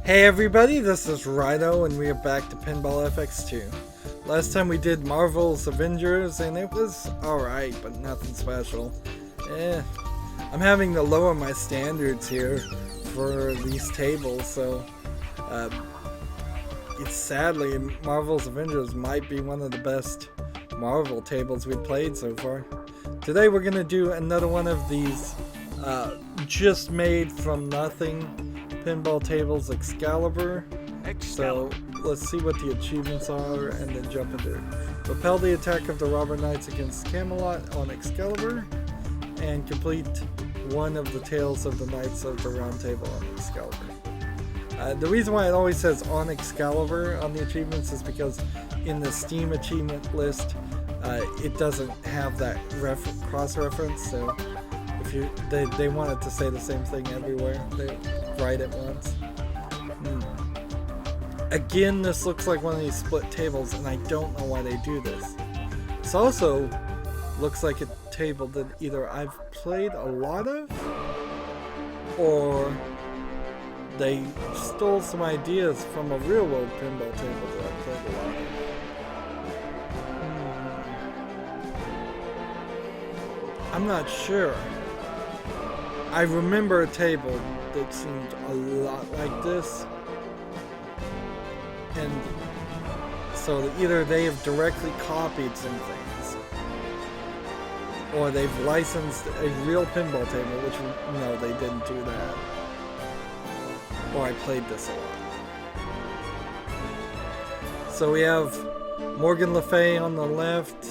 Hey everybody, this is Rydo and we are back to Pinball FX2. Last time we did Marvel's Avengers and it was alright, but nothing special. I'm having to lower my standards here for these tables, so it's sadly Marvel's Avengers might be one of the best Marvel tables we've played so far. Today we're going to do another one of these just made from nothing pinball tables, Excalibur. So let's see what the achievements are and then jump into it. Repel the attack of the Robber Knights against Camelot on Excalibur and complete one of the Tales of the Knights of the Round Table on Excalibur. The reason why it always says on Excalibur on the achievements is because in the Steam achievement list it doesn't have that cross-reference, so if they wanted to say the same thing everywhere, they write it once. Again, this looks like one of these split tables, and I don't know why they do this. This also looks like a table that either I've played a lot of, or they stole some ideas from a real-world pinball table that I've played a lot of. I'm not sure. I remember a table that seemed a lot like this, and so either they have directly copied some things, or they've licensed a real pinball table, which, no, they didn't do that, or I played this a lot. So we have Morgan Le Fay on the left,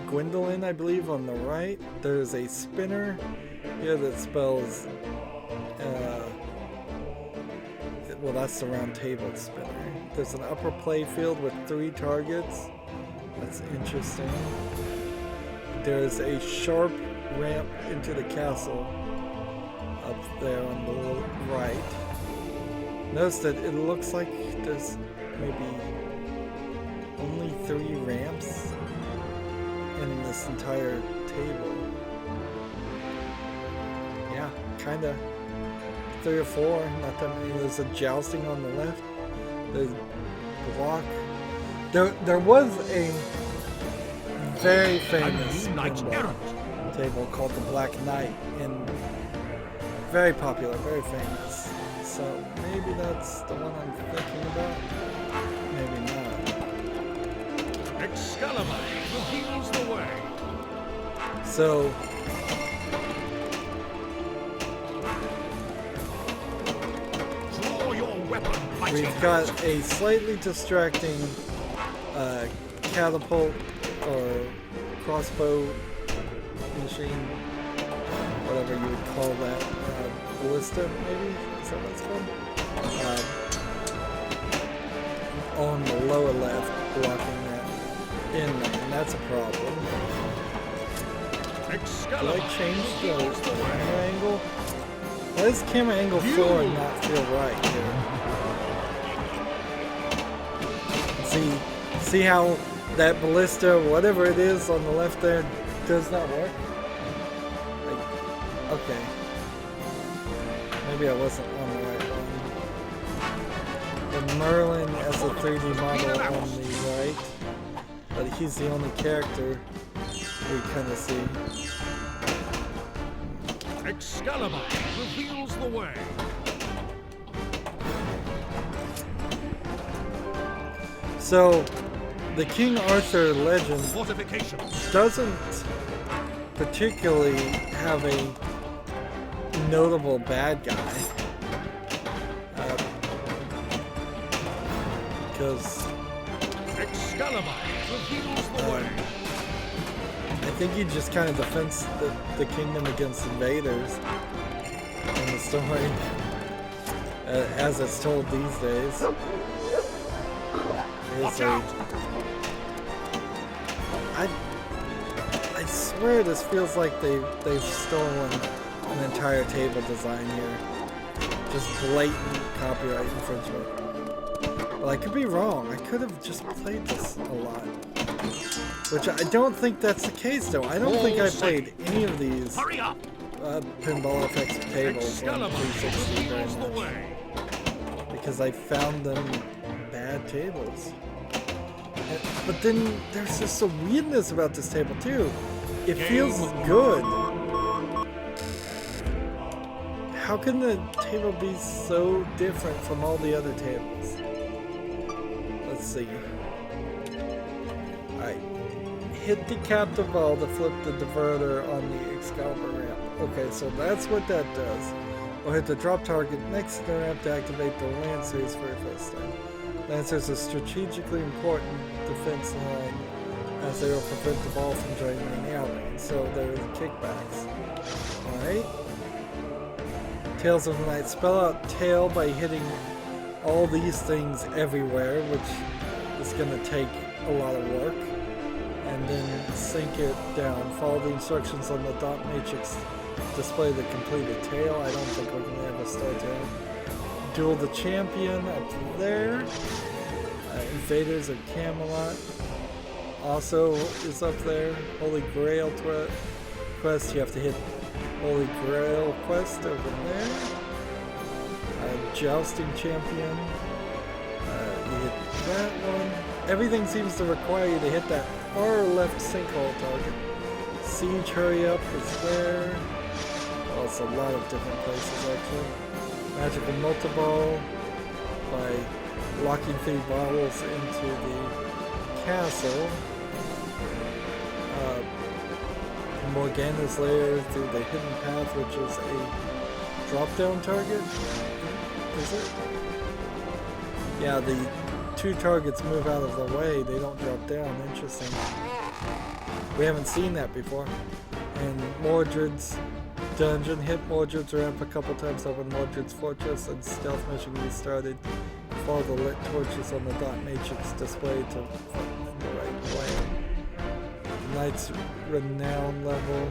Gwendolyn, I believe, on the right. There's a spinner here that spells, well, that's the round table spinner. There's an upper play field with 3 targets. That's interesting. There's a sharp ramp into the castle up there on the right. Notice that it looks like there's maybe only 3 ramps in this entire table. Yeah, kinda 3 or 4, not that many. There's a jousting on the left. There's block. There was a very famous pinball table called the Black Knight, and very popular, very famous. So maybe that's the one I'm thinking about. Maybe not. Excalibur reveals the way. So draw your weapon. We've got a slightly distracting catapult or crossbow machine, whatever you would call that, ballista maybe? Is that what it's called? On the lower left, blocking that in there, and that's a problem. Do I change the camera angle? Why does camera angle 4 not feel right here? See how that ballista, whatever it is on the left there, does not work? Like, okay. Maybe I wasn't on the right one. The Merlin as a 3D model on the right. But he's the only character we kind of see. Excalibur reveals the way. So, the King Arthur legend doesn't particularly have a notable bad guy. Because Excalibur reveals the way. I think he just kind of defends the kingdom against invaders in the story, as it's told these days. I swear this feels like they've stolen an entire table design here. Just blatant copyright infringement. Well, I could be wrong. I could have just played this a lot. Which I don't think that's the case, though. I don't think I played any of these Pinball FX tables on Excalibur 360 very reveals the much. way. Because I found them bad tables. But then there's just a weirdness about this table too. It feels good. How can the table be so different from all the other tables? Let's see. Alright. Hit the captive ball to flip the diverter on the Excalibur ramp. Okay, so that's what that does. Or hit the drop target next to the ramp to activate the Lancers for the first time. Lancers are strategically important defense line as they will prevent the ball from draining the out lane, so they're the kickbacks. Alright. Tails of the Night. Spell out tail by hitting all these things everywhere, which is going to take a lot of work. And then sink it down. Follow the instructions on the dot matrix. Display the completed tail. I don't think we're going to have a star tail. Duel the Champion up there. Invaders of Camelot also is up there. Holy Grail quest. You have to hit Holy Grail quest over there. Jousting Champion. You hit that one. Everything seems to require you to hit that far left sinkhole target. Siege Hurry Up is there. Well, it's a lot of different places actually. Magical Multiball by locking 3 bottles into the castle. Morgana's Lair through the Hidden Path, which is a drop-down target. Is it? Yeah, the 2 targets move out of the way, they don't drop down. Interesting. We haven't seen that before. And Mordred's Dungeon. Hit Mordred's ramp a couple times over Mordred's Fortress and stealth mission restarted. Follow the lit torches on the dot matrix display to the right way. Knight's Renown level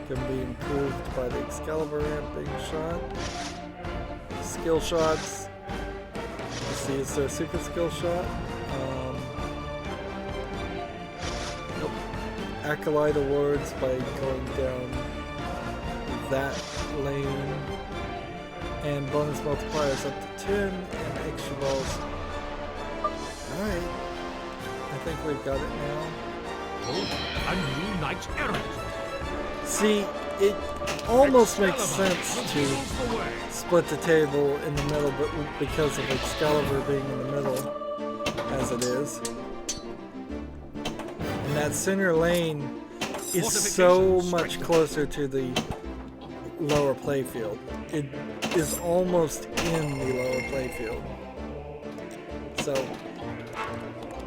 can be improved by the Excalibur ramp being shot. Skill shots. Let's see, is there a super skill shot? Nope. Acolyte awards by going down that lane. And bonus multipliers up to 10 and extra balls. Alright. I think we've got it now. Oh, a new knight's errand. See, it almost makes sense to reveals the way. split the table in the middle, but because of Excalibur being in the middle, as it is. And that center lane is so much closer to the lower playfield. It is almost in the lower playfield. So,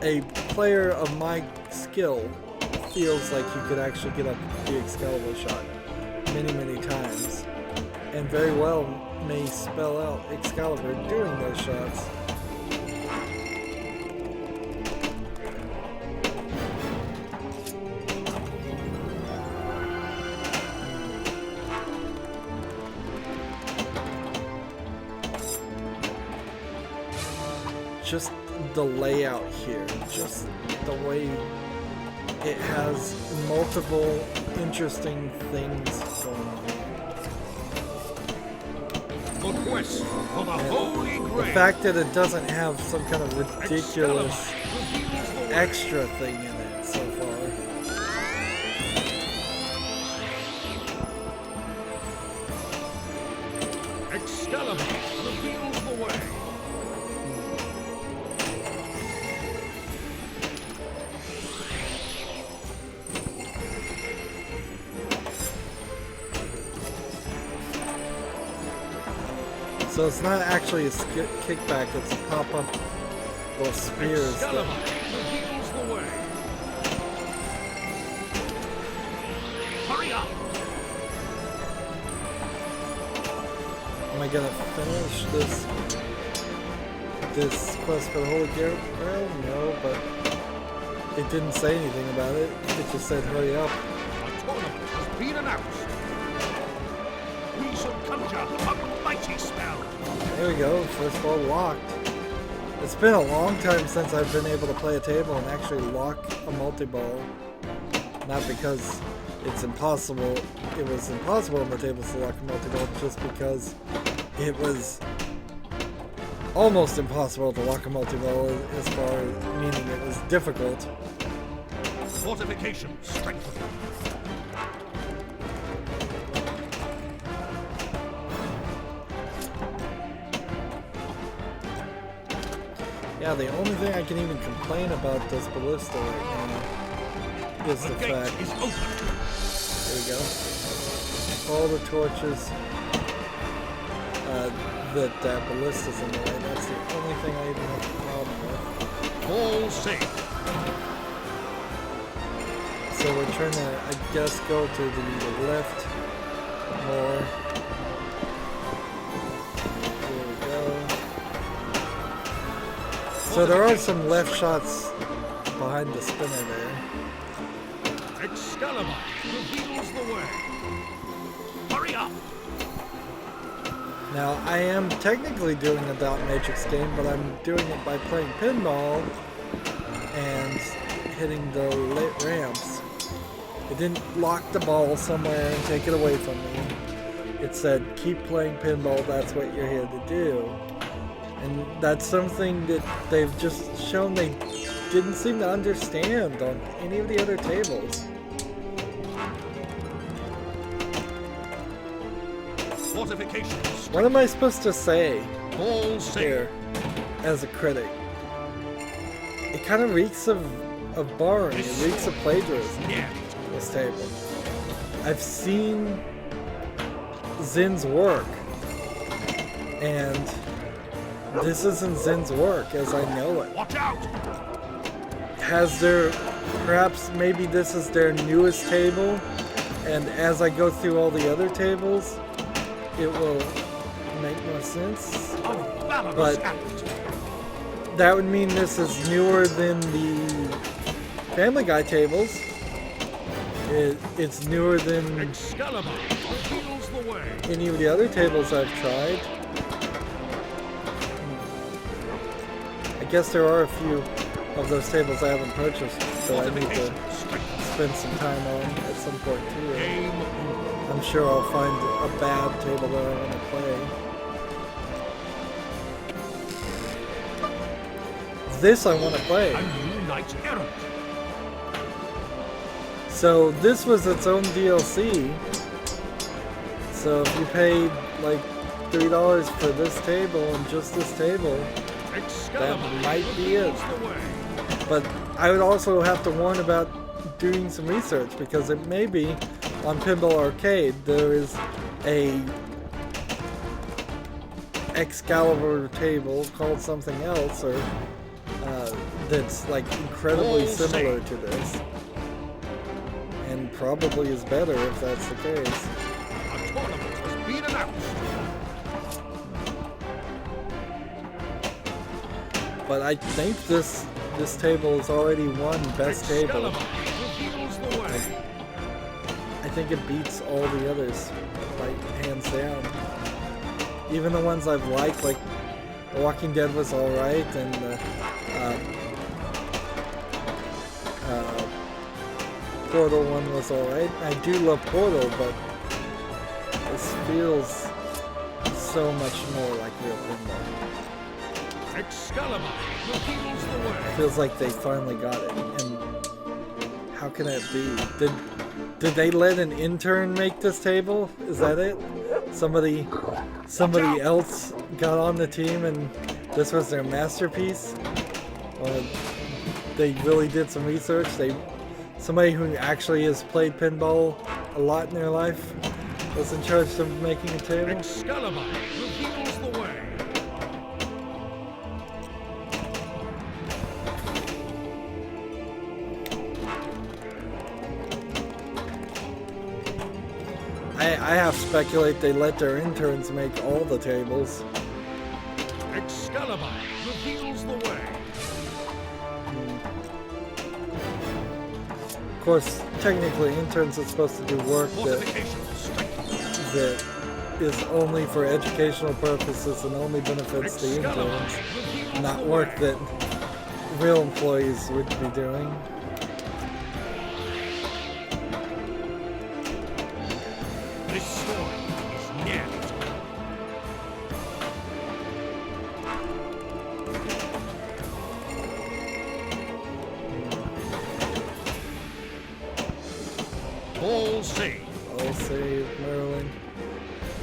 a player of my skill feels like you could actually get up the Excalibur shot many, many times, and very well may spell out Excalibur during those shots. Just the layout here, just the way it has multiple interesting things going on. The quest for the Holy Grail. The fact that it doesn't have some kind of ridiculous extra thing in it so far. Excalibur reveals the way. So it's not actually a kickback, it's a pop-up little spears. Excalibur reveals the way. Hurry up! Am I gonna finish this quest for the Holy Grail? No, but it didn't say anything about it. It just said hurry up. A tournament has been announced. We shall conjure a mighty spell. There we go, first ball locked. It's been a long time since I've been able to play a table and actually lock a multi-ball. Not because it's impossible. It was impossible on the tables to lock a multi-ball just because it was almost impossible to lock a multi-ball, as far as meaning it was difficult. Fortification strengthened. Yeah, the only thing I can even complain about this ballista right now is the fact. Is open. There we go. All the torches that ballista's in the way. That's the only thing I even have a problem with. All safe. So we're trying to, I guess, go to the left more. There we go. So there are some left shots behind the spinner there. Excalibur reveals the way. Hurry up! Now, I am technically doing a dot matrix game, but I'm doing it by playing pinball and hitting the lit ramps. It didn't lock the ball somewhere and take it away from me. It said, keep playing pinball, that's what you're here to do. And that's something that they've just shown they didn't seem to understand on any of the other tables. Fortifications. What am I supposed to say All safe. here as a critic? It kind of reeks of borrowing. It reeks of plagiarism, Yeah. this table. I've seen Zen's work, and this isn't Zen's work as I know it. Watch out! Has there, perhaps maybe this is their newest table, and as I go through all the other tables, it will make more sense. A valorous But act. that would mean this is newer than the Family Guy tables. It's newer than Excalibur reveals the way. any of the other tables I've tried. I guess there are a few of those tables I haven't purchased that I need to spend some time on at some point too. Game. I'm sure I'll find a bad table that I want to play. This I want to play. A new knight errant. So this was its own DLC. So if you paid like $3 for this table and just this table, Excalibur that might be it. reveals the way. But I would also have to warn about doing some research because it may be on Pinball Arcade there is a Excalibur table called something else or that's like incredibly similar to this and probably is better if that's the case. A tournament has been announced. But I think this table is already won best table. Excalibur reveals the way. I think it beats all the others, like hands down. Even the ones I've liked, like The Walking Dead was alright, and the Portal one was alright. I do love Portal, but this feels so much more like real pinball. Excalibur reveals the way. Feels like they finally got it, and how can it be? Did they let an intern make this table? Is that it? Somebody else got on the team and this was their masterpiece? Or they really did some research? Somebody who actually has played pinball a lot in their life was in charge of making a table? Excalibur reveals the way. I have to speculate they let their interns make all the tables. Excalibur reveals the way. Of course, technically interns are supposed to do work Fortification strength. that is only for educational purposes and only benefits the interns, not work that real employees would be doing. Merlin.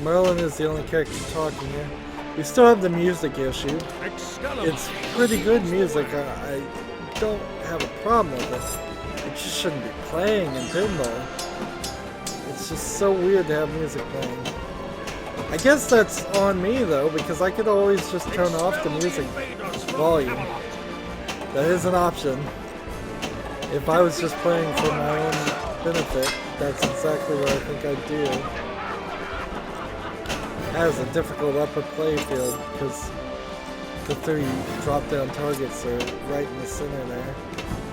Merlin is the only character talking here. We still have the music issue. Excalibur. It's pretty good music. I don't have a problem with it. It just shouldn't be playing in pinball. It's just so weird to have music playing. I guess that's on me though, because I could always just turn off the music volume. That is an option. If I was just playing for my own benefit, that's exactly what I think I'd do. It has a difficult upper play field because the 3 drop-down targets are right in the center there.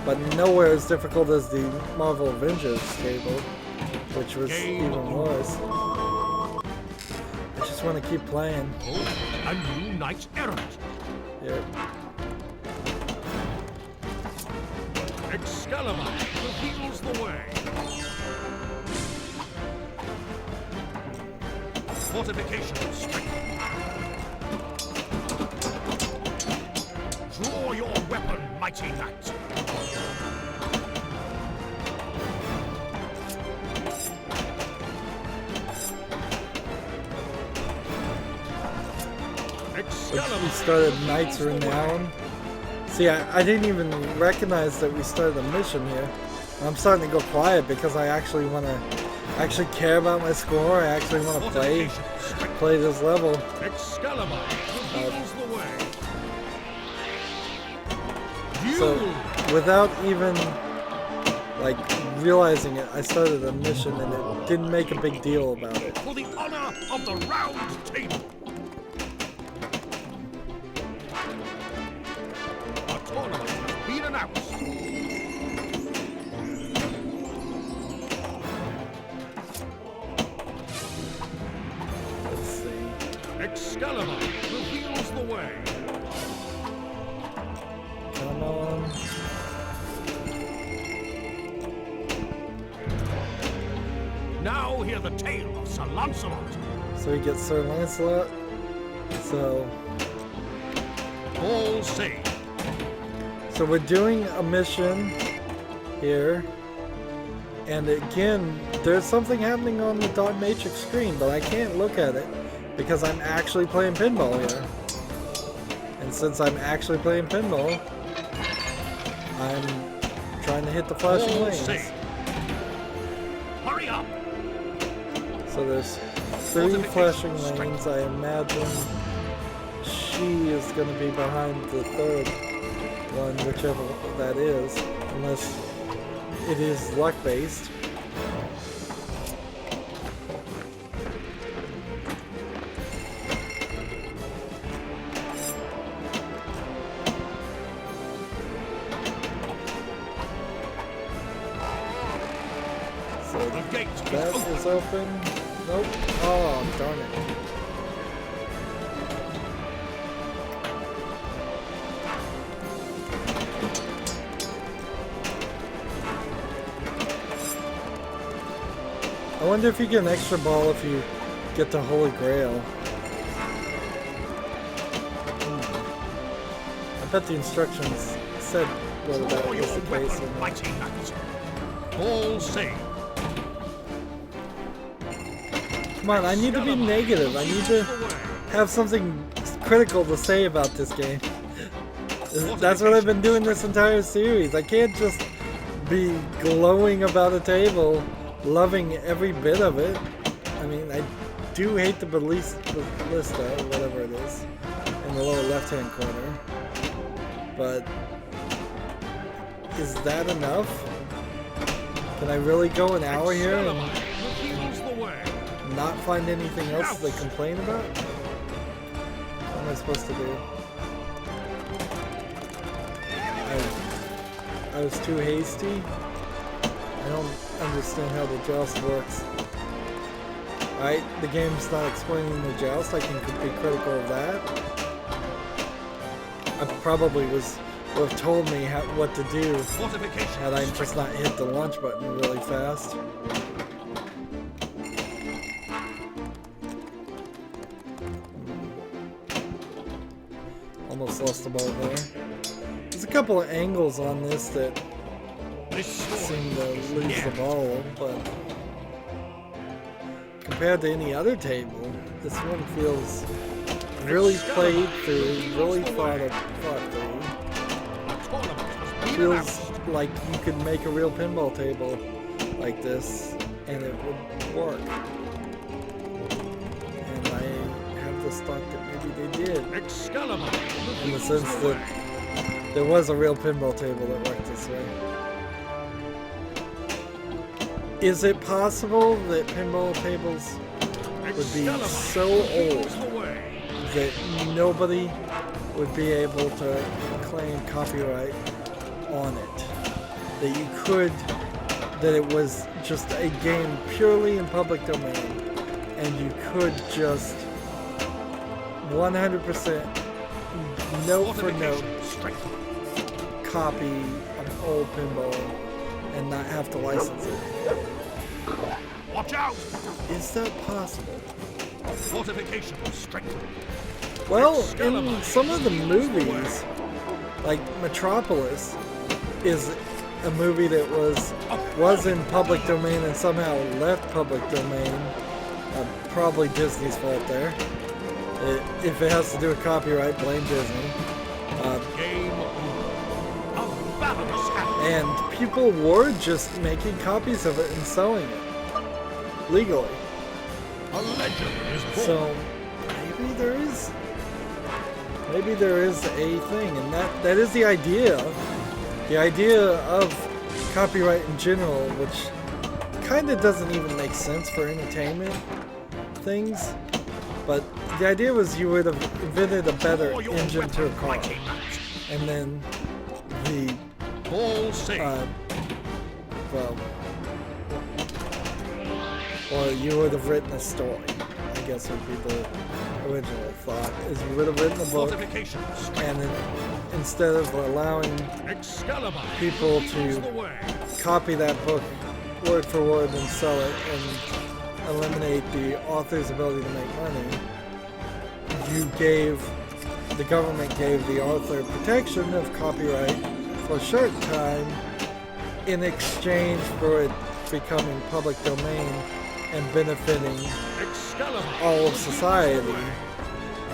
But nowhere as difficult as the Marvel Avengers table, which was even worse. I just want to keep playing. Oh, a new knight errant. Yep. Excalibur reveals the way. Fortifications strengthened. Draw your weapon, mighty knight. We started Knights Renown. See, I didn't even recognize that we started a mission here. I'm starting to go quiet because I actually want to care about my score. I actually want to play this level. Excalibur reveals the way. So, without even like realizing it, I started a mission and it didn't make a big deal about it. For the honor of the round table. A tournament has been announced. Let's see. Excalibur reveals the way. Come on. Now hear the tale of Sir Lancelot. So we get Sir Lancelot. So All saved. So we're doing a mission here, and again, there's something happening on the dot matrix screen, but I can't look at it because I'm actually playing pinball here. And since I'm actually playing pinball, I'm trying to hit the flashing All lanes. saved. Hurry up. So there's 3 flashing lanes. I imagine she is going to be behind the 3rd one, whichever that is, unless it is luck based. So The gate that is open. Nope. Oh, darn it. I wonder if you get an extra ball if you get the Holy Grail. I bet the instructions said whether that Draw was your the case or weapon, not. mighty knight. All saved. Come on, I need to be negative. I need to have something critical to say about this game. That's what I've been doing this entire series. I can't just be glowing about a table, loving every bit of it. I mean, I do hate the ballista, or whatever it is, in the lower left-hand corner. But is that enough? Can I really go an hour here and not find anything else to complain about? What am I supposed to do? I was too hasty. I don't understand how the joust works. Alright, the game's not explaining the joust. I can be critical of that. I probably would have told me what to do had I just not hit the launch button really fast. Almost lost the ball there. There's a couple of angles on this that seem to lose the ball, but compared to any other table, this one feels really played through, really thought through. Feels like you could make a real pinball table like this and it would work. And I have this thought that maybe they did. Excalibur. In the sense that there was a real pinball table that worked this way. Is it possible that pinball tables would be so old that nobody would be able to claim copyright on it? That you could, that it was just a game purely in public domain and you could just 100% note for note copy an old pinball and not have to license it. Watch out! Is that possible? Fortification strengthened. Well, in some of the movies, like Metropolis is a movie that was in public domain and somehow left public domain. Probably Disney's fault there. If it has to do with copyright, blame Disney. Game of balance. And people were just making copies of it and selling it legally. A legend is born. So maybe there is a thing, and that is the idea. The idea of copyright in general, which kind of doesn't even make sense for entertainment things. But the idea was you would have invented a better engine to a car, and then the or you would have written a story. I guess would be the original thought. Is you would have written a book, and then instead of allowing people to copy that book word for word and sell it and eliminate the author's ability to make money, the government gave the author protection of copyright for a short time in exchange for it becoming public domain and benefiting all of society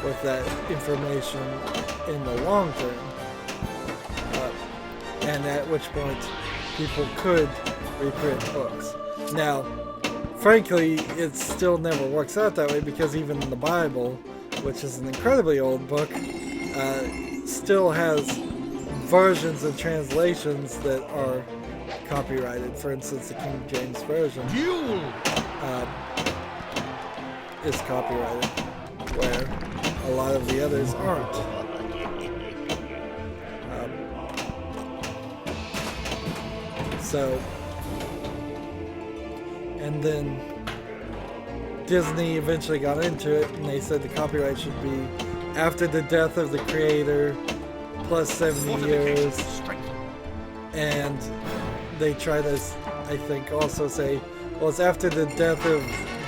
with that information in the long term. And at which point people could reprint books. Now, frankly, it still never works out that way because even the Bible, which is an incredibly old book, still has versions and translations that are copyrighted. For instance, the King James Version is copyrighted, where a lot of the others aren't. And then Disney eventually got into it, and they said the copyright should be after the death of the creator plus 70 years. And they try to, I think, also say, well, it's after the death of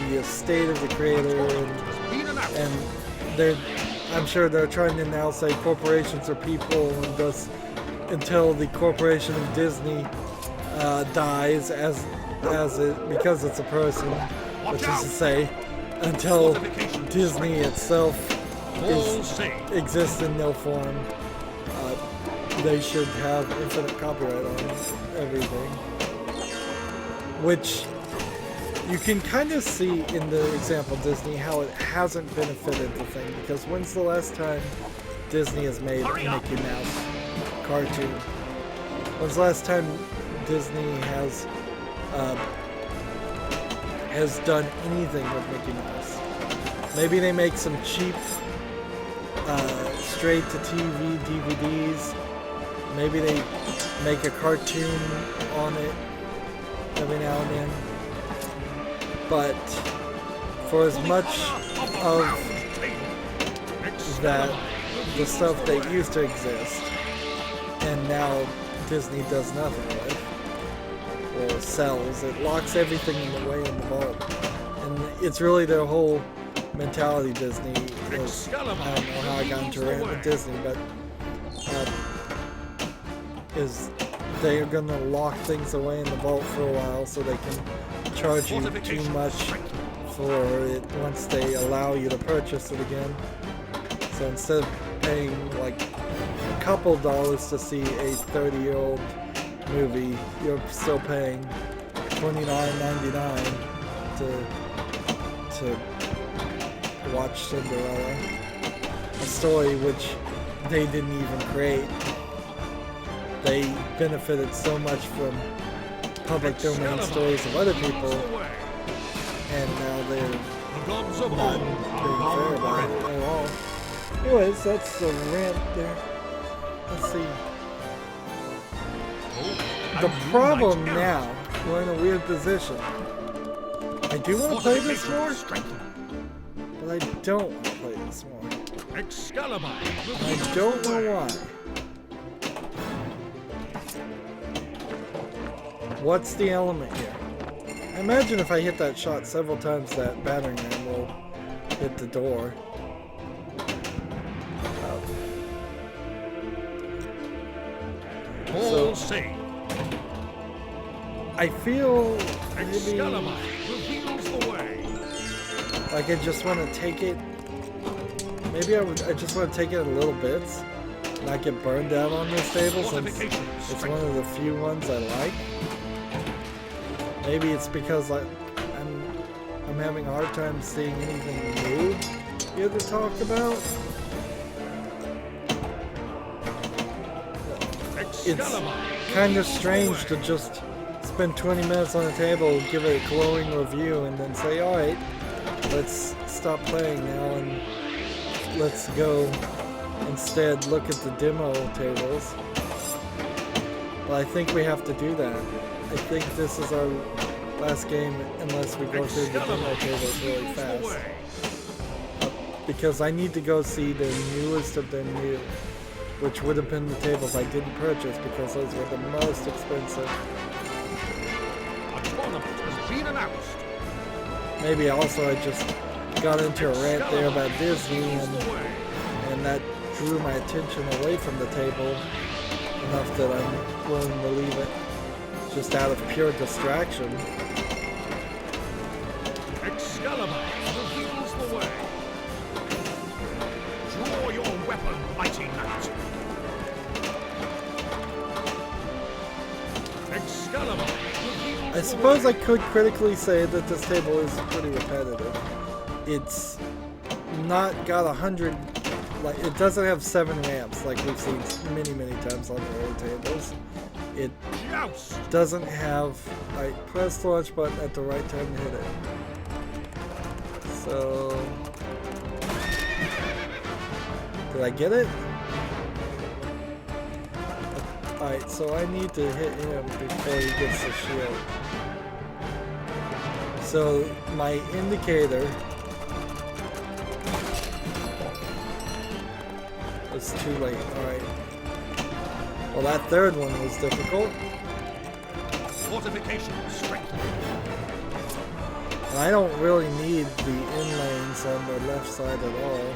the estate of the creator, and I'm sure they're trying to now say corporations are people, and thus until the corporation of Disney dies because it's a person, which is to say, until Disney itself exists in no form, they should have infinite copyright on everything. Which you can kind of see in the example Disney how it hasn't benefited the thing, because when's the last time Disney has made a Mickey Mouse cartoon? When's the last time Disney has done anything with Mickey Mouse? Maybe they make some cheap straight to TV DVDs. Maybe they make a cartoon on it every now and then. But for as much of that, the stuff that used to exist, and now Disney does nothing with, or sells, it locks everything away in the vault. And it's really their whole mentality, Disney, is, I don't know how I got into rant with Disney, but is they're gonna lock things away in the vault for a while so they can charge you too much for it once they allow you to purchase it again. So instead of paying like a couple dollars to see a 30-year-old movie, you're still paying $29.99 to watch Cinderella, a story which they didn't even create. They benefited so much from public domain stories of other people, and now they're not being fair about it at all. Anyways, that's the rant there. Let's see. The problem now, we're in a weird position. I do want to play this more, but I don't want to play this more. Excalibur. I don't know why. What's the element here? I imagine if I hit that shot several times, that battering ram will hit the door. So, I feel maybe like I just want to take it. Maybe I just want to take it in little bits, not get burned down on this table since it's one of the few ones I like. Maybe it's because I'm having a hard time seeing anything new here to talk about. It's kind of strange to just spend 20 minutes on the table, give it a glowing review, and then say, alright, let's stop playing now and let's go instead look at the demo tables. But I think we have to do that. I think this is our last game unless we go through the demo tables really fast. Because I need to go see the newest of the new, which would have been the tables I didn't purchase because those were the most expensive. A tournament has been announced. Maybe also I just got into a rant there about Disney and that drew my attention away from the table enough that I'm willing to leave it just out of pure distraction. Excalibur reveals the way. Draw your weapon, mighty knight. Excalibur reveals I suppose I could critically say that this table is pretty repetitive. It's not got 100, like it doesn't have 7 ramps like we've seen many times on the other tables. It doesn't have, I pressed the launch button at the right time to hit it. So, did I get it? Alright, so I need to hit him before he gets the shield. So, my indicator was too late. Alright. Well, that third one was difficult. Fortification strengthened. And I don't really need the in-lanes on the left side at all.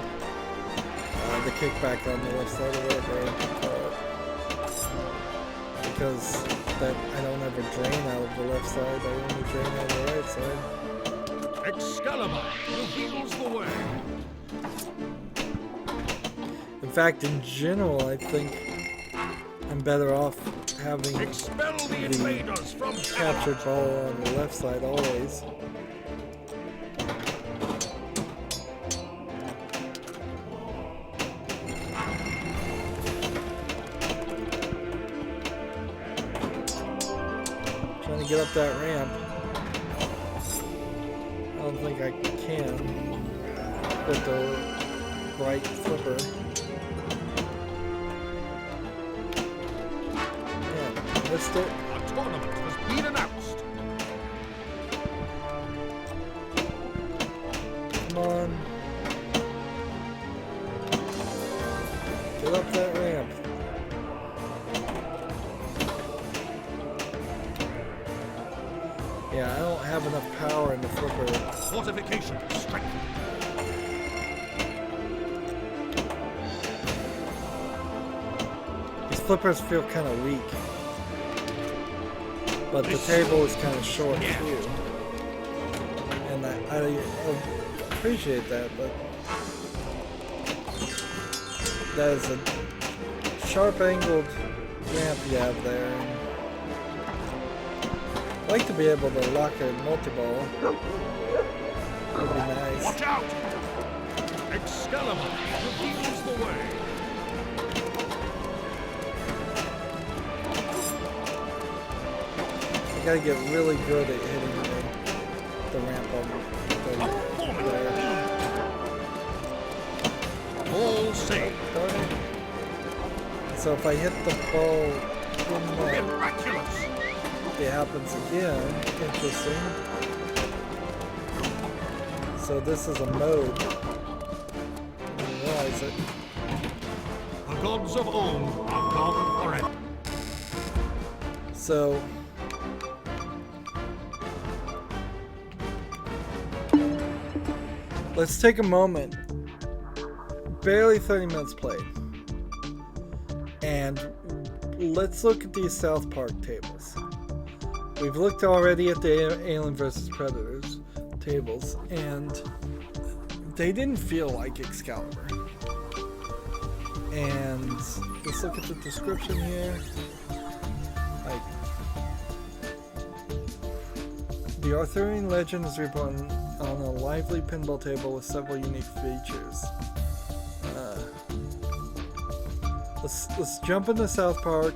The kickback on the left side or whatever you call it. Because that I don't ever drain out of the left side, I only drain out of the right side. Excalibur reveals the way. In fact, in general, I think I'm better off having the captured ball on the left side always. Trying to get up that ramp. I don't think I can with the right flipper. Missed it. A tournament has been announced. Come on. Get up that ramp. Yeah, I don't have enough power in the flipper. Fortification strengthened. These flippers feel kind of weak. But the table is kind of short too. And I appreciate that, but that is a sharp angled ramp you have there. And I'd like to be able to lock a multi-ball. Would be nice. Watch out! Excalibur reveals the way. You gotta get really good at hitting the ramp over there. All safe. So if I hit the ball in the, Miraculous. it happens again. Interesting. So this is a mode. I didn't realize it. The gods of old are gone forever. So let's take a moment. Barely 30 minutes played. And let's look at these South Park tables. We've looked already at the Alien vs. Predators tables, and they didn't feel like Excalibur. And let's look at the description here. Like, the Arthurian legend is reborn on a lively pinball table with several unique features. Let's jump into South Park,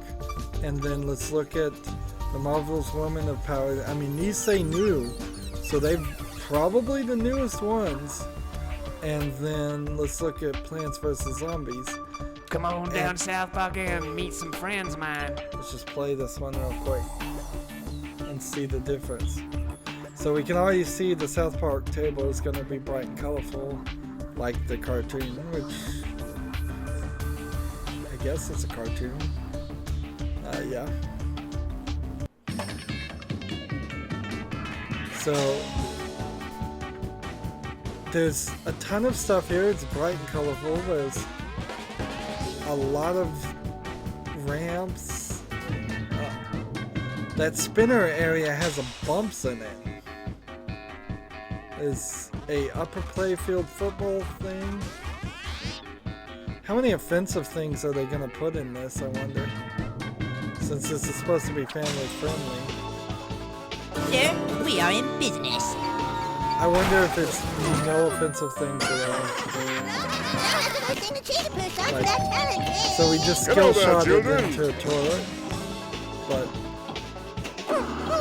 and then let's look at the Marvelous Woman of Power. I mean, these say new, so they're probably the newest ones. And then let's look at Plants vs. Zombies. Come on down to South Park and meet some friends of mine. Let's just play this one real quick and see the difference. So we can already see the South Park table is going to be bright and colorful, like the cartoon, which I guess it's a cartoon. Yeah. So there's a ton of stuff here. It's bright and colorful. There's a lot of ramps. That spinner area has bumps in it. There's a upper playfield football thing. How many offensive things are they going to put in this, I wonder? Since this is supposed to be family friendly. Sir, we are in business. I wonder if it's no offensive things at all. Like, so we just skill shot it into a toilet. But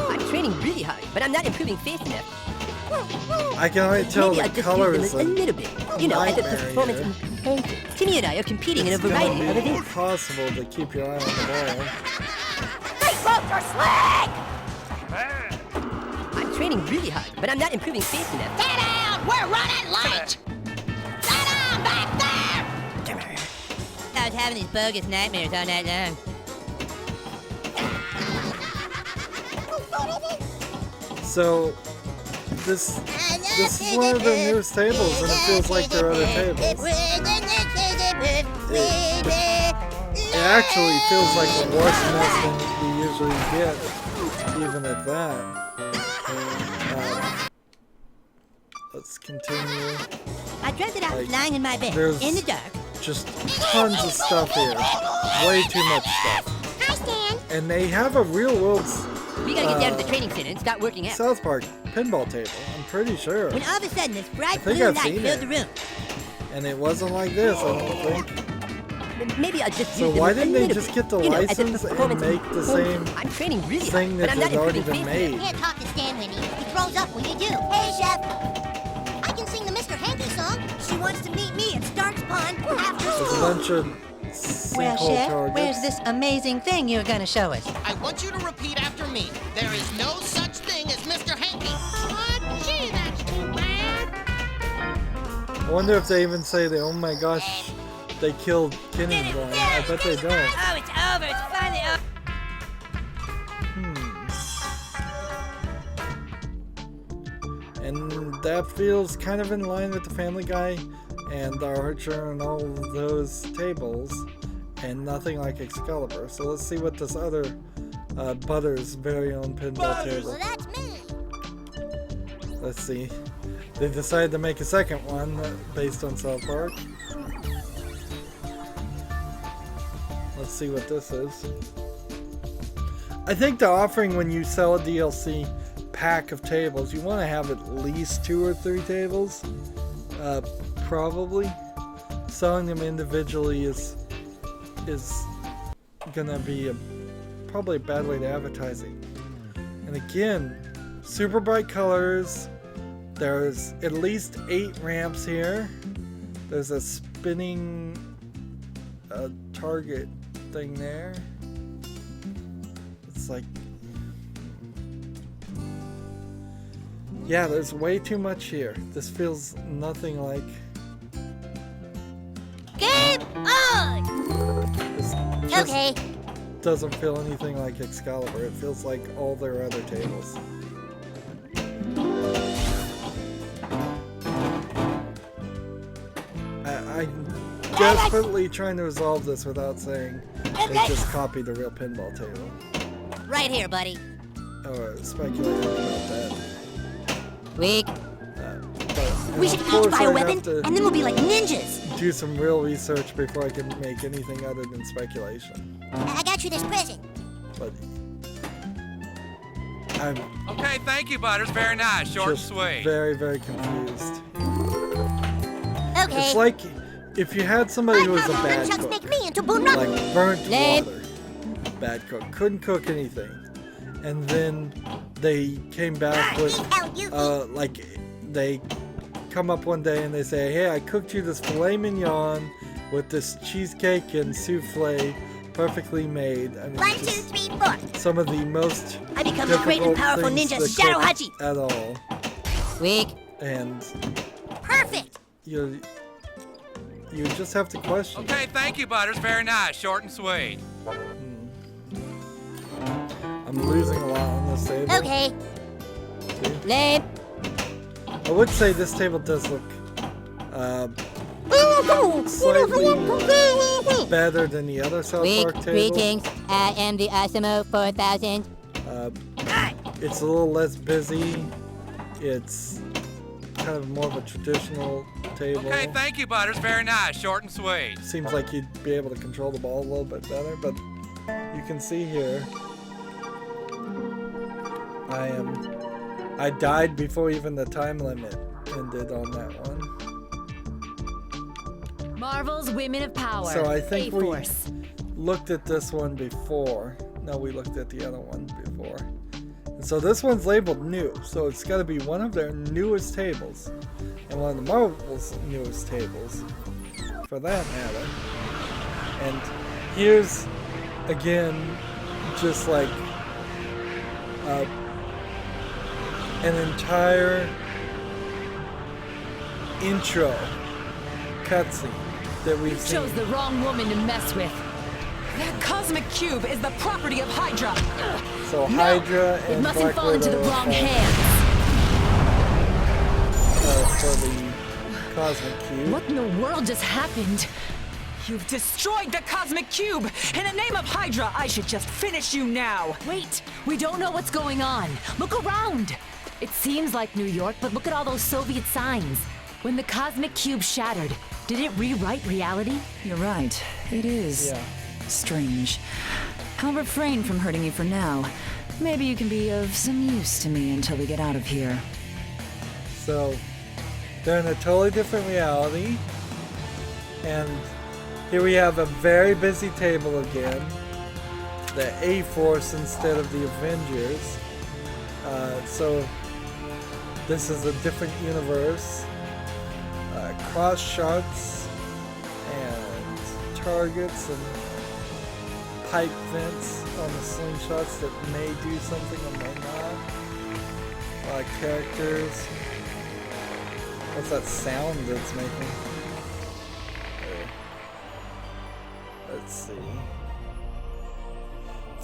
I'm training really hard, but I'm not improving fast enough. I can already tell Maybe the I'll just color use is them a little bit. You know, as a performance enhancer. Timmy and I are competing in a variety of It's events. impossible to keep your eye on the ball. These folks are slick! I'm training really hard, but I'm not improving fast enough. Get out! We're running late! Get on back there! I was having these bogus nightmares all night long. So this is one of the newest tables, and it feels like there are other tables. It actually feels like a worse mess than we usually get, even at that. Let's continue. I dreamt that I was lying in my bed, there's in the dark. Just tons of stuff here. Way too much stuff. Hi, Stan. And they have a real world We gotta get down to the training center and start working out. South Park pinball table, I'm pretty sure. When all of a sudden this bright think blue I've light seen filled it. the room. And it wasn't like this, I don't think. Maybe I'll just So use why them a didn't they little just bit. get the You know, as a license and performance make the same I'm training really thing hard, but that I'm not had already improving been fast enough. made? Can't talk to Stan, Winnie. He throws up when you do. Hey, Chef. I can sing the Mr. Hanky song. She wants to meet me at Stark's Pond after There's a school. bunch of Well, sinkhole Chef, targets. where's this amazing thing you're gonna show us? I want you to repeat after me. There is no such thing as Mr. Hanky. What? Gee, that's too bad. I wonder if they even say that, oh my gosh, they killed Kenny Blind. I bet they don't. Oh, it's over. It's finally over. And that feels kind of in line with the Family Guy and the Archer and all those tables, and nothing like Excalibur. So let's see what this other Butter's very own pinball table. Well, that's me. Let's see. they decided to make a second one based on South Park. Let's see what this is. I think the offering when you sell a DLC pack of tables, you want to have at least 2 or 3 tables. Probably. Selling them individually is gonna be probably a bad way to advertise it. And again, super bright colors. There's at least 8 ramps here. There's a spinning target thing there. It's like, yeah, there's way too much here. This feels nothing like. Game on! This just Okay. doesn't feel anything like Excalibur. It feels like all their other tables. I'm desperately trying to resolve this without saying they just copied the real pinball table. Right here, buddy. Or speculating about that. Weak. But We should of each course buy a I weapon, have to and then we'll be like ninjas. do some real research before I can make anything other than speculation. I got you this present. But I'm Okay, thank you, Butters. Very nice. Short and just sweet. very, very confused. Okay. It's like if you had somebody who was a bad Nunchucks cook, make me into Boonra. like burnt Lame. water, bad cook, couldn't cook anything, and then they came back with like they come up one day and they say, hey, I cooked you this filet mignon with this cheesecake and souffle perfectly made. I mean, 1, 2, just 3, 4. some of the most I become the great and difficult powerful things ninja to Shadow cook Hachi. at all, Weak. and Perfect. you just have to question. Okay, thank you, Butters. Very nice. Short and sweet. I'm losing a lot on this table. Okay. Lame. I would say this table does look slightly better than the other South Weak. Park table. Greetings. I am the Osimo 4000. It's a little less busy. It's kind of more of a traditional table. Okay, thank you, Butters. Very nice. Short and sweet. Seems like you'd be able to control the ball a little bit better, but you can see here I died before even the time limit ended on that one. Marvel's Women of Power. So I think we A-Force. looked at this one before. No, we looked at the other one before. And so this one's labeled new, so it's got to be one of their newest tables. And one of the Marvel's newest tables, for that matter. And here's, again, just like an entire intro cutscene that we've You seen. chose the wrong woman to mess with. That cosmic cube is the property of Hydra. So No, Hydra it and mustn't Black fall into the Widow wrong are hands. for the Cosmic Cube. What in the world just happened? You've destroyed the cosmic cube! In the name of Hydra, I should just finish you now! Wait, we don't know what's going on. Look around! It seems like New York, but look at all those Soviet signs. When the cosmic cube shattered, did it rewrite reality? You're right. It is Yeah. strange. I'll refrain from hurting you for now. Maybe you can be of some use to me until we get out of here. So they're in a totally different reality. And here we have a very busy table again. The A-Force instead of the Avengers. So this is a different universe. Cross shots and targets and pipe vents on the slingshots that may do something or may not. A lot of characters. What's that sound that's making? Let's see.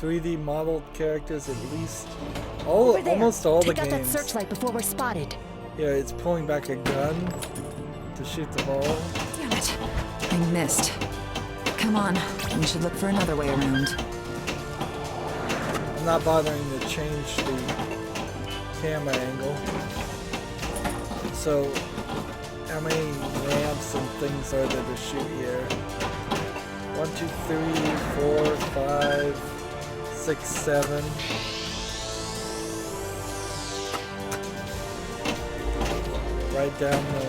3D modeled characters, at least Over there. almost all the Take out that games. searchlight before we're spotted. Yeah, it's pulling back a gun to shoot the ball. Damn it. I missed. Come on. We should look for another way around. I'm not bothering to change the camera angle. So, how many ramps and things are there to shoot here? 1, 2, 3, 4, 5, 6, 7. Right down the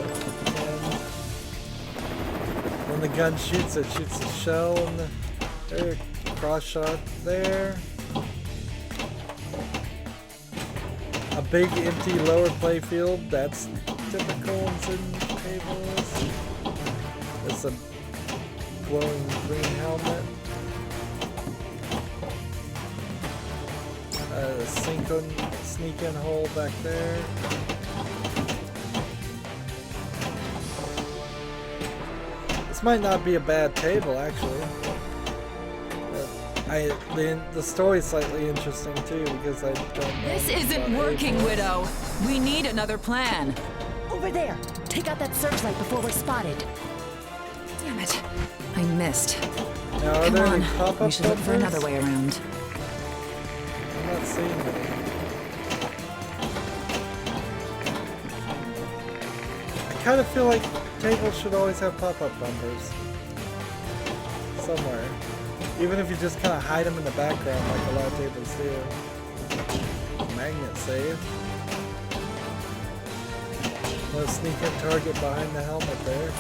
end. When the gun shoots, it shoots a shell in the there, cross shot there. A big empty lower playfield, that's typical in Zen tables. It's a glowing green helmet. A sneak-in hole back there. This might not be a bad table, actually. The story's slightly interesting too because I don't know. This isn't working, Widow. We need another plan. Over there. Take out that searchlight before we're spotted. Damn it. I missed. Now, are Come there on. any pop-up We should look for bumpers? another way around. I'm not seeing any. I kind of feel like tables should always have pop-up bumpers. Somewhere. Even if you just kind of hide them in the background like a lot of tables do. Magnet save. No sneak-in target behind the helmet there.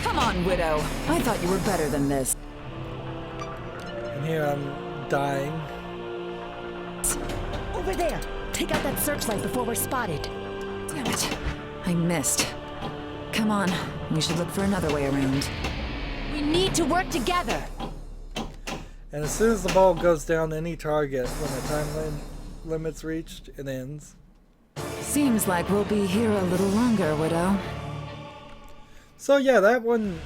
Come on, Widow. I thought you were better than this. And here I'm dying. Over there. Take out that searchlight before we're spotted. Damn it. I missed. Come on. We should look for another way around. We need to work together. And as soon as the ball goes down any target, when the time limit's reached, it ends. Seems like we'll be here a little longer, Widow. So yeah, that one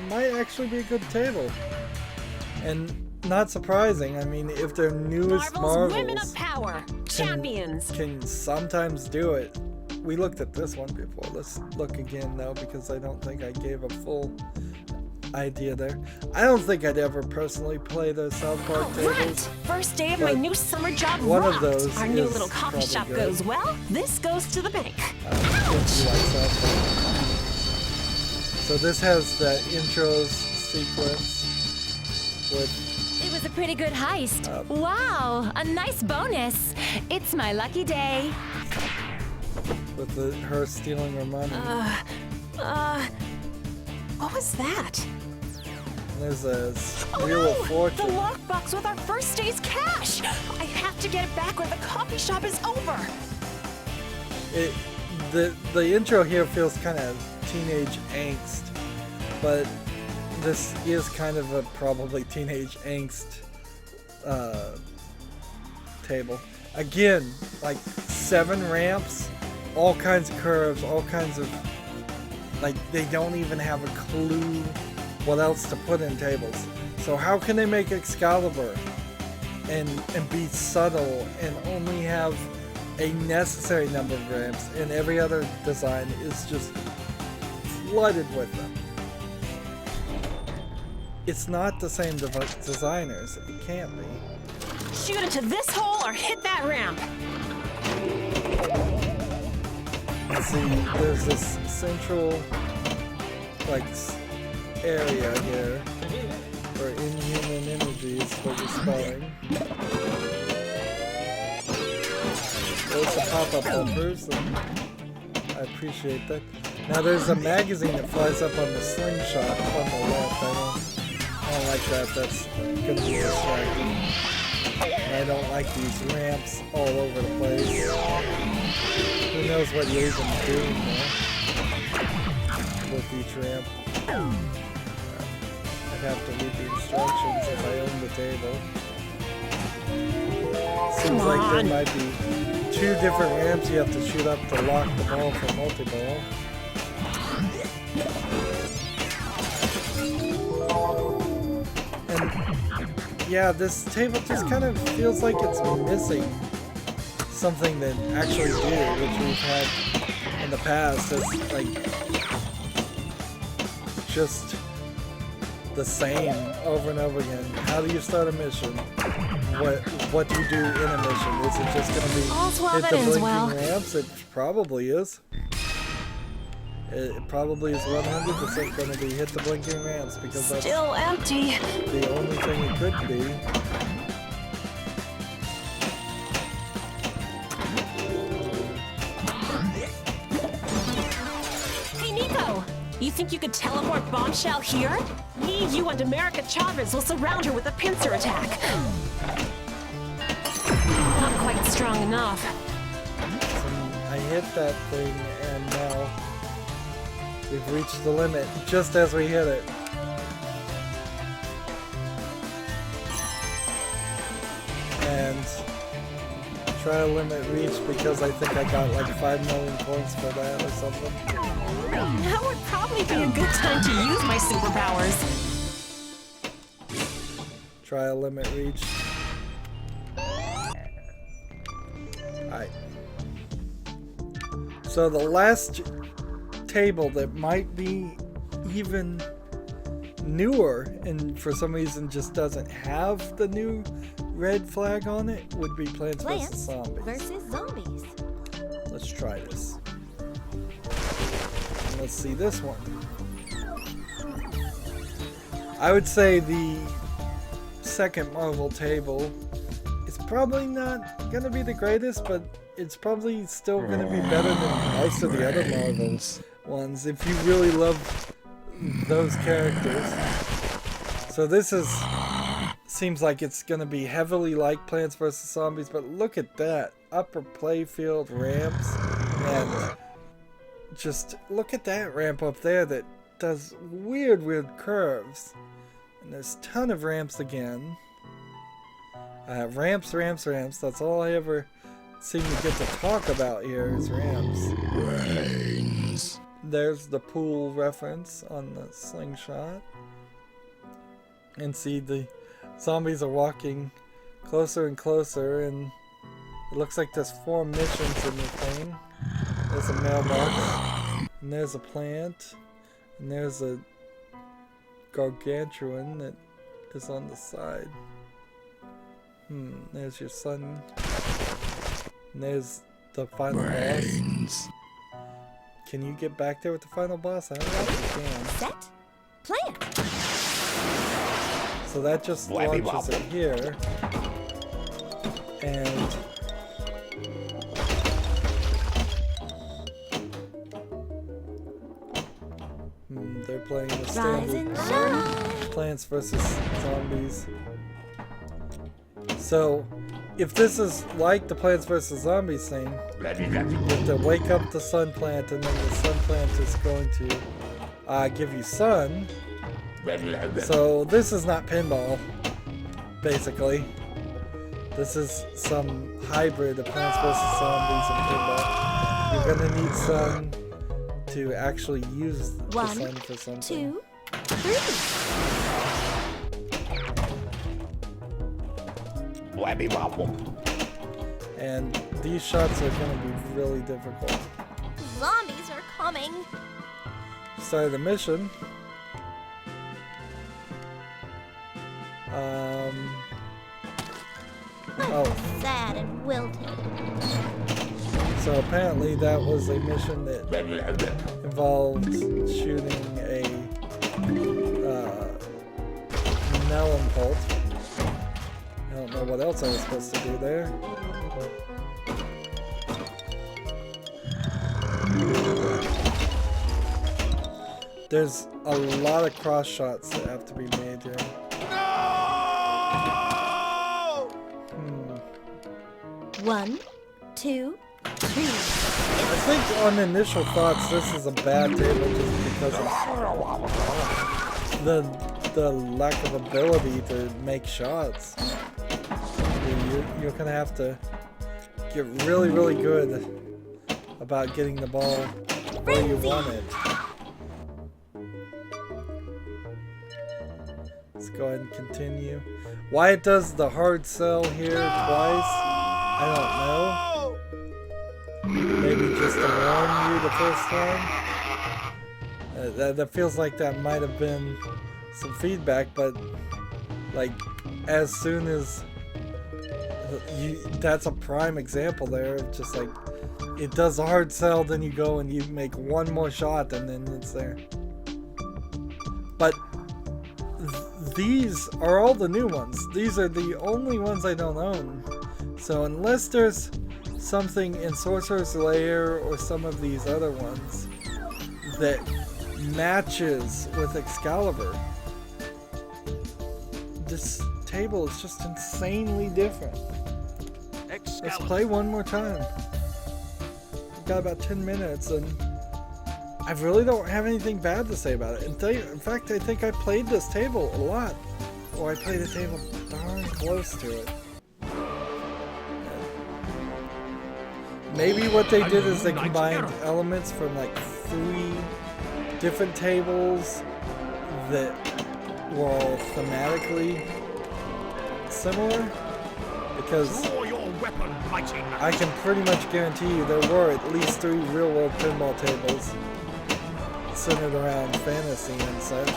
might actually be a good table. And not surprising, I mean, if their newest Marvels, women Marvels of power, champions. can sometimes do it. We looked at this one before. Let's look again though, because I don't think I gave a full idea there. I don't think I'd ever personally play the South Park Right. tables. First day of my but new summer job one of rocked. those Our new is little coffee probably shop good. goes well. This goes to the bank. If you like South Park. So this has the intros sequence with It was a pretty good heist. Wow, a nice bonus. It's my lucky day. her stealing her money. What was that? And there's a Wheel no! of Fortune. The lockbox with our first day's cash! I have to get it back or the coffee shop is over! The intro here feels kind of teenage angst, but this is kind of a probably teenage angst table. Again, like 7 ramps, all kinds of curves, all kinds of, like, they don't even have a clue what else to put in tables. So how can they make Excalibur and be subtle and only have a necessary number of ramps, and every other design is just flooded with them? It's not the same designers. It can't be. Shoot into this hole or hit that ramp! And see, there's this central, like, area here where inhuman energy is what we're spelling. There's the pop-up bumpers, and I appreciate that. Now there's a magazine that flies up on the slingshot up on the left. I don't like that. That's gonna be distracting. And I don't like these ramps all over the place. Who knows what Yazen's doing there with each ramp. I'd have to read the instructions if I owned the table. Seems like there might be 2 different ramps you have to shoot up to lock the ball for multi-ball. And yeah, this table just kind of feels like it's missing something that actually do, which we've had in the past. It's like just the same over and over again. How do you start a mission? What do you do in a mission? Is it just going to be All's well hit that the ends blinking well. ramps? It probably is. It probably is 100% going to be hit the blinking ramps because that's Still empty. the only thing it could be. Hey, Nico! You think you could teleport Bombshell here? Me, you, and America Chavez will surround her with a pincer attack. Not quite strong enough. I hit that thing and now we've reached the limit just as we hit it. And try to limit reach because I think I got like 5 million points for that or something. Now would probably be a good time to use my superpowers. Try a limit reach. Alright. So the last table that might be even newer and for some reason just doesn't have the new red flag on it would be Plants vs. Zombies. versus Zombies. Let's try this. And let's see this one. I would say the second Marvel table is probably not going to be the greatest, but it's probably still going to be better than most of the other Marvels ones if you really love those characters. So this seems like it's going to be heavily like Plants vs. Zombies, but look at that. Upper playfield ramps, and just look at that ramp up there that does weird curves. And there's a ton of ramps again. Ramps. That's all I ever seem to get to talk about here is ramps. There's the pool reference on the slingshot. And see the zombies are walking closer and closer, and it looks like there's 4 missions in the thing. There's a mailbox, and there's a plant, and there's a gargantuan that is on the side. There's your sun. And there's the final boss. Can you get back there with the final boss? I don't know if you can. Set. Plant. So that just launches it here. And they're playing the standard Plants vs. Zombies. So if this is like the Plants vs. Zombies thing, you have to wake up the sun plant, and then the sun plant is going to give you sun. So this is not pinball, basically. This is some hybrid of Plants vs. Zombies and pinball. You're gonna need sun to actually use the sun for something. 1, 2, 3. And these shots are gonna be really difficult. Zombies are coming. Started the mission. Sad and wilted. So apparently that was a mission that involved shooting a melon pult. I don't know what else I was supposed to do there. There's a lot of cross shots that have to be made here. No! 1, 2, 3. I think on initial thoughts this is a bad table just because of the lack of ability to make shots. You're gonna have to get really good about getting the ball where you want it. Let's go ahead and continue. Why it does the hard sell here twice, I don't know. Maybe just to warn you the first time. That feels like that might have been some feedback, but like as soon as that's a prime example there. Just like it does a hard sell, then you go and you make one more shot and then it's there. But these are all the new ones. These are the only ones I don't own. So unless there's something in Sorcerer's Lair or some of these other ones that matches with Excalibur, this table is just insanely different. Let's play one more time. We've got about 10 minutes and I really don't have anything bad to say about it. In fact, I think I played this table a lot. Or I played a table darn close to it. Maybe what they did is they combined elements from like 3 different tables that were all thematically similar. Because I can pretty much guarantee you there were at least 3 real-world pinball tables centered around fantasy and such.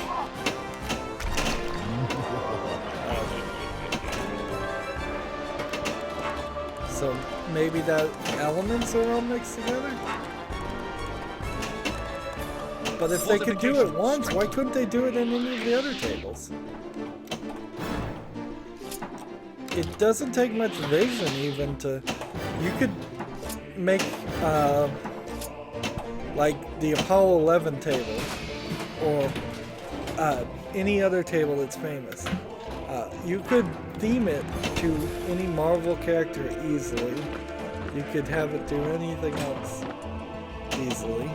So maybe that elements are all mixed together? But if they could do it once, why couldn't they do it in any of the other tables? It doesn't take much vision even to... You could make like the Apollo 11 table or any other table that's famous. You could theme it to any Marvel character easily. You could have it do anything else easily.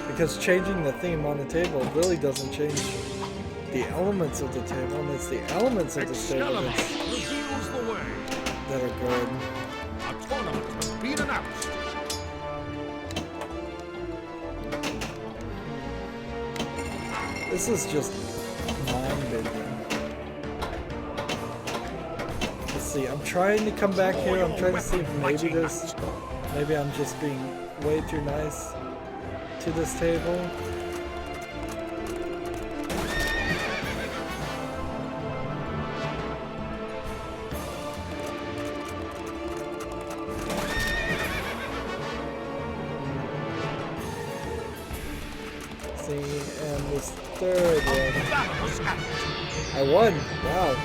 Because changing the theme on the table really doesn't change the elements of the table, and it's the elements of the table that are good. A tournament has been announced. This is just mind-bending. Let's see, I'm trying to come back here. I'm trying to see if maybe I'm just being way too nice to this table. See, and this third one. I won! Wow.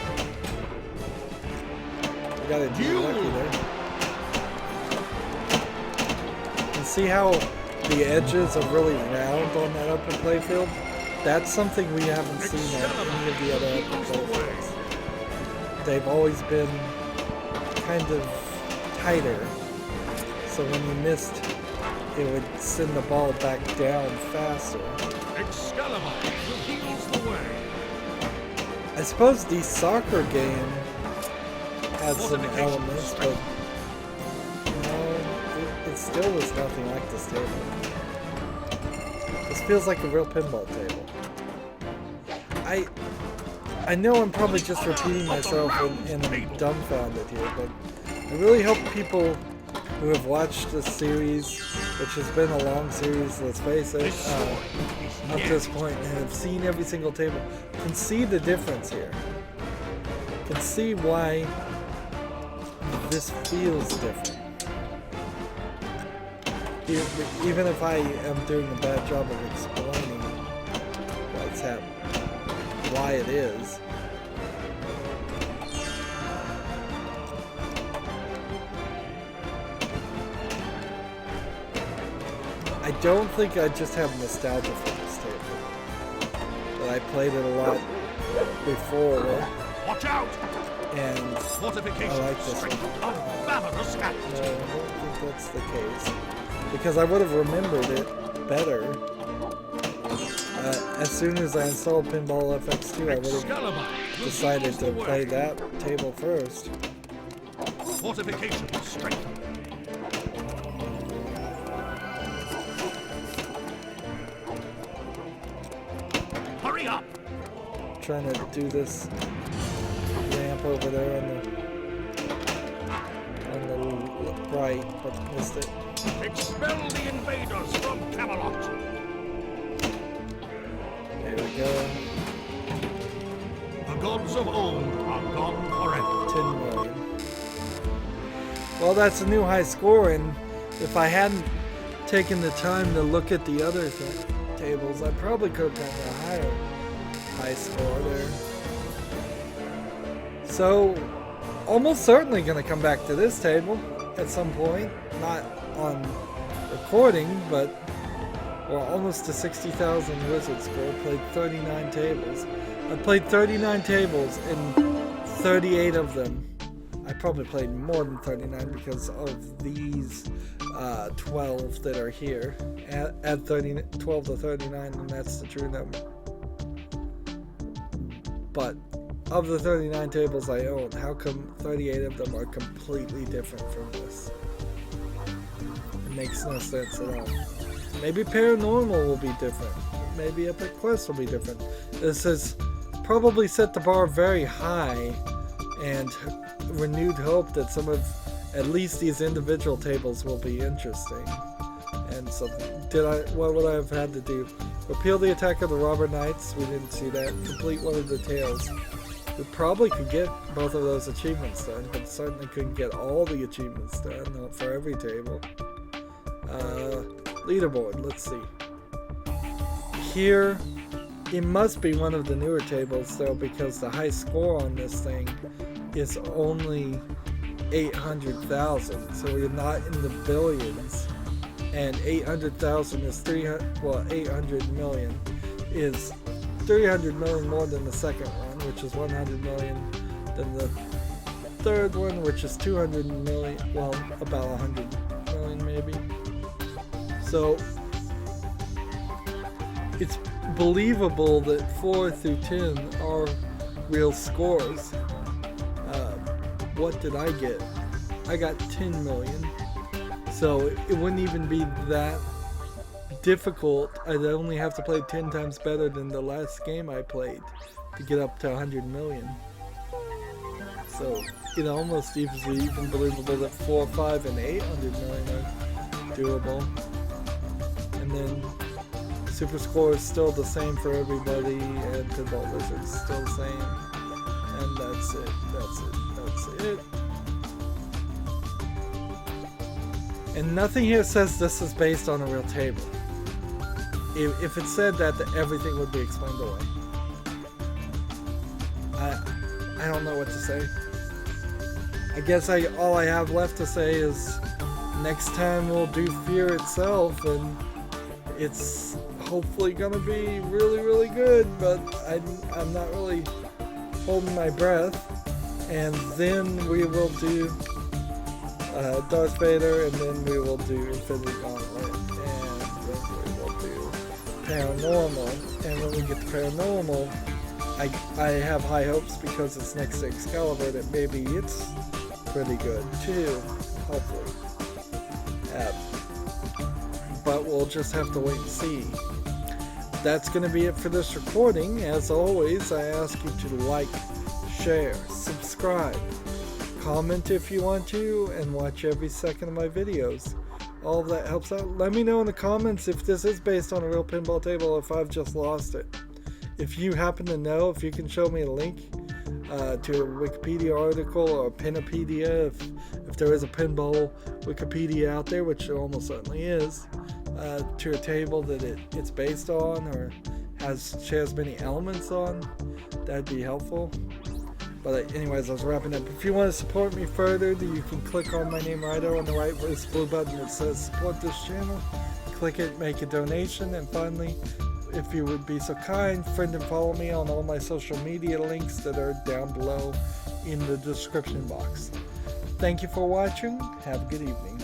I got a deal lucky there. And see how the edges are really round on that upper playfield? That's something we haven't seen on any of the other upper playfields. They've always been kind of tighter. So when you missed, it would send the ball back down faster. Excalibur reveals the way. I suppose the soccer game had some elements, but it still was nothing like this table. This feels like a real pinball table. I know I'm probably just repeating myself and I'm dumbfounded here, but I really hope people who have watched this series, which has been a long series, let's face it, up to this point, and have seen every single table, can see the difference here. Can see why this feels different. Even if I am doing a bad job of explaining what's happening, why it is. I don't think I just have nostalgia for this table. But I played it a lot before. Watch out! And I like this one. No, I don't think that's the case. Because I would have remembered it better. As soon as I installed Pinball FX2, I would have decided to play that table first. Fortification strength. Hurry up! Trying to do this ramp over there on the right, but missed it. Expel the invaders from Camelot! go. The gods of old are gone forever. 10 million. Well, that's a new high score, and if I hadn't taken the time to look at the other tables, I probably could have gotten a higher high score there. So, almost certainly going to come back to this table at some point. Not on recording, but we're almost to 60,000 wizard score. Played 39 tables. I played 39 tables, and 38 of them. I probably played more than 39 because of these 12 that are here. Add 12 to 39, and that's the true number. But of the 39 tables I own, how come 38 of them are completely different from this? It makes no sense at all. Maybe Paranormal will be different. Maybe Epic Quest will be different. This has probably set the bar very high and renewed hope that some of at least these individual tables will be interesting. And so what would I have had to do? Repeal the attack of the Robber Knights. We didn't see that. Complete one of the tales. We probably could get both of those achievements done, but certainly couldn't get all the achievements done, not for every table. Leaderboard, let's see. Here, it must be one of the newer tables though, because the high score on this thing is only 800,000, so we're not in the billions. And 800,000 is 800 million is 300 million more than the second one, which is 100 million, than the third one, which is 200 million, well, about 100 million maybe. So it's believable that 4 through 10 are real scores. What did I get? I got 10 million. So it wouldn't even be that difficult. I'd only have to play 10 times better than the last game I played to get up to 100 million. So it almost is even believable that 4, 5, and 800 million are doable. And then Super Score is still the same for everybody, and Pinball Wizard is still the same. And that's it. That's it. That's it. And nothing here says this is based on a real table. If it said that, then everything would be explained away. I don't know what to say. I guess all I have left to say is next time we'll do Fear itself, and it's hopefully gonna be really, really good, but I'm not really holding my breath. And then we will do Darth Vader, and then we will do Infinity Gauntlet, and then we will do Paranormal. And when we get to Paranormal, I have high hopes because it's next to Excalibur that maybe it's pretty good too, hopefully. But we'll just have to wait and see. That's going to be it for this recording. As always, I ask you to like, share, subscribe, comment if you want to, and watch every second of my videos. All of that helps out. Let me know in the comments if this is based on a real pinball table or if I've just lost it. If you happen to know, if you can show me a link to a Wikipedia article or a Pinopedia, if there is a pinball Wikipedia out there, which there almost certainly is, to a table that it's based on or shares many elements on, that'd be helpful. But anyways, I was wrapping up. If you want to support me further, you can click on my name Rydo on the right, this blue button that says support this channel. Click it, make a donation, and finally, if you would be so kind, friend and follow me on all my social media links that are down below in the description box. Thank you for watching. Have a good evening.